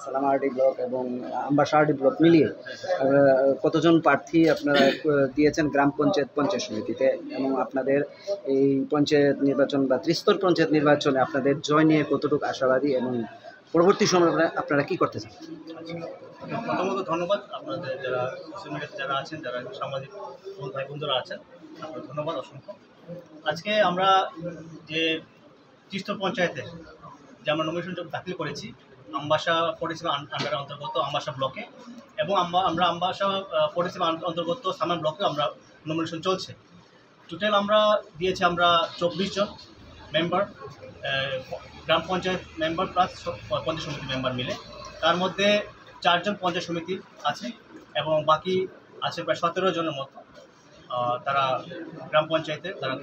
সালামাহাটি block এবং আম্বাসাহাটি block মিলিয়ে কতজন প্রার্থী আপনারা দিয়েছেন গ্রাম পঞ্চায়েত সমিতিতে, এবং আপনাদের এই পঞ্চায়েত নির্বাচন বা ত্রিস্তর পঞ্চায়েত নির্বাচনে আপনাদের জয় নিয়ে কতটুকু আশাবাদী এবং পরবর্তী সময় আপনারা কি করতে চান? প্রথমত ধন্যবাদ আপনাদের যারা সোশ্যাল মিডিয়াতে যারা আছেন, যারা সামাজিক ভাই বন্ধুরা আছেন, আপনাদের ধন্যবাদ অসংখ্য। আজকে আমরা যে ত্রিস্তর পঞ্চায়েতে যে আমরা নমিনেশন দাখিল করেছি আমবাসা পৌরসভা আন্ডারের অন্তর্গত আমবাসা ব্লকে, এবং আমরা আমবাসা পৌরসভা অন্তর্গত সামান ব্লকে আমরা নমিনেশন চলছে। টোটাল আমরা দিয়েছি আমরা 24 জন মেম্বার, গ্রাম পঞ্চায়েত মেম্বার প্লাস পঞ্চায়েত সমিতি মেম্বার মিলে। তার মধ্যে 4 জন পঞ্চায়েত সমিতি আছে এবং বাকি আছে প্রায় 17 জনের মতো। তারা গ্রাম পঞ্চায়েতে তারা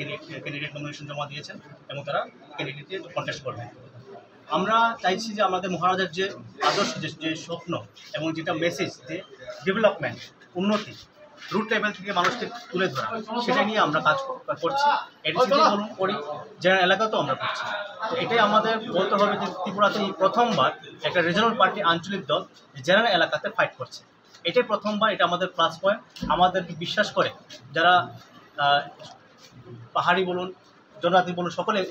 ক্যান্ডিডেট নমিনেশন জমা দিয়েছেন এবং তারা ক্যান্ডিডেটে কন্টেস্ট করবেন। আমরা চাইছি যে আমাদের মহারাজার যে আদর্শ, যে স্বপ্ন এবং যেটা মেসেজ, যে ডেভেলপমেন্ট, উন্নতি, রুট লেভেল থেকে মানুষকে তুলে ধরা, সেটা নিয়ে আমরা কাজ করছি। এডিসিতে বলুন করি, জেনারেল এলাকাতেও আমরা করছি। তো এটাই আমাদের বলতে হবে যে ত্রিপুরাতে এই প্রথমবার একটা রিজনাল পার্টি আঞ্চলিক দল জেনারেল এলাকাতে ফাইট করছে। এটাই প্রথমবার, এটা আমাদের প্লাস পয়েন্ট। আমাদেরকে বিশ্বাস করে যারা পাহাড়ি বলুন, জনজাতি বলুন, সকলে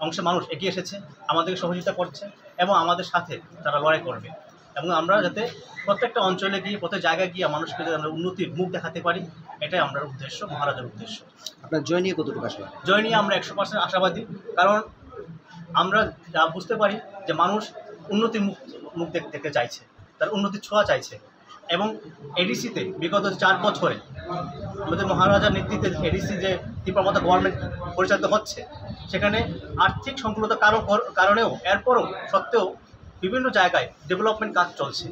অংশে মানুষ এগিয়ে এসেছে, আমাদেরকে সহযোগিতা করছে এবং আমাদের সাথে তারা লড়াই করবে। এবং আমরা যাতে প্রত্যেকটা অঞ্চলে গিয়ে, প্রত্যেক জায়গায় গিয়ে মানুষকে যাতে আমরা উন্নতির মুখ দেখাতে পারি, এটাই আমরা উদ্দেশ্য, মহারাজার উদ্দেশ্য। আপনার জয় নিয়ে কতটুকু আশাবাদী? জয় নিয়ে আমরা 100% আশাবাদী, কারণ আমরা যা বুঝতে পারি যে মানুষ উন্নতির মুখ দেখতে চাইছে, তার উন্নতির ছোঁয়া চাইছে। এবং এডিসিতে বিগত 4 বছরে আমাদের মহারাজার নেতৃত্বে এডিসি যে ত্রিপুরা মতো গভর্নমেন্ট পরিচালিত হচ্ছে, সেখানে আর্থিক সংকুলতার কারণেও এরপরও সত্ত্বেও বিভিন্ন জায়গায় ডেভেলপমেন্ট কাজ চলছে।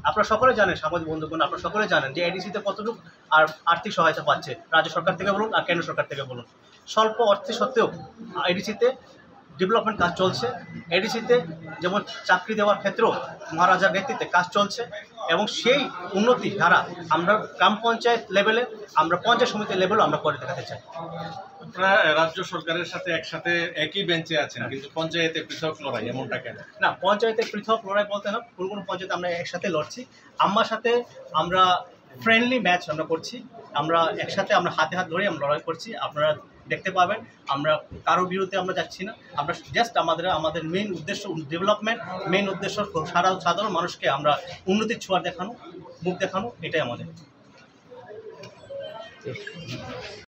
আপনারা সকলে জানেন, সামাজিক বন্ধুগণ, আপনারা সকলে জানেন যে এডিসিতে কতটুকু আর্থিক সহায়তা পাচ্ছে রাজ্য সরকার থেকে বলুন আর কেন্দ্র সরকার থেকে বলুন। স্বল্প অর্থে সত্ত্বেও এডিসিতে ডেভেলপমেন্ট কাজ চলছে। এডিসিতে যেমন চাকরি দেওয়ার ক্ষেত্রেও মহারাজার নেতৃত্বে কাজ চলছে, এবং সেই উন্নতি ধারা আমরা গ্রাম পঞ্চায়েত লেভেলে, আমরা পঞ্চায়েত সমিতি লেভেলেও আমরা করে দেখাতে চাই। আপনারা রাজ্য সরকারের সাথে একসাথে একই বেঞ্চে আছেন, কিন্তু পঞ্চায়েতে পৃথক লড়াই, এমনটা কেন? না, পঞ্চায়েতে পৃথক লড়াই বলতে না, কোনো পঞ্চায়েতে আমরা একসাথে লড়ছি। আমার সাথে আমরা ফ্রেন্ডলি ম্যাচ আমরা করছি, আমরা একসাথে আমরা হাতে হাত ধরে আমরা লড়াই করছি। আপনারা দেখতে পাবেন আমরা কারোর বিরুদ্ধে আমরা যাচ্ছি না। আমরা জাস্ট আমাদের মেইন উদ্দেশ্য ডেভেলপমেন্ট, মেইন উদ্দেশ্য সাধারণ মানুষকে আমরা উন্নতির ছোঁয়া দেখানো, মুখ দেখানো, এটাই আমাদের।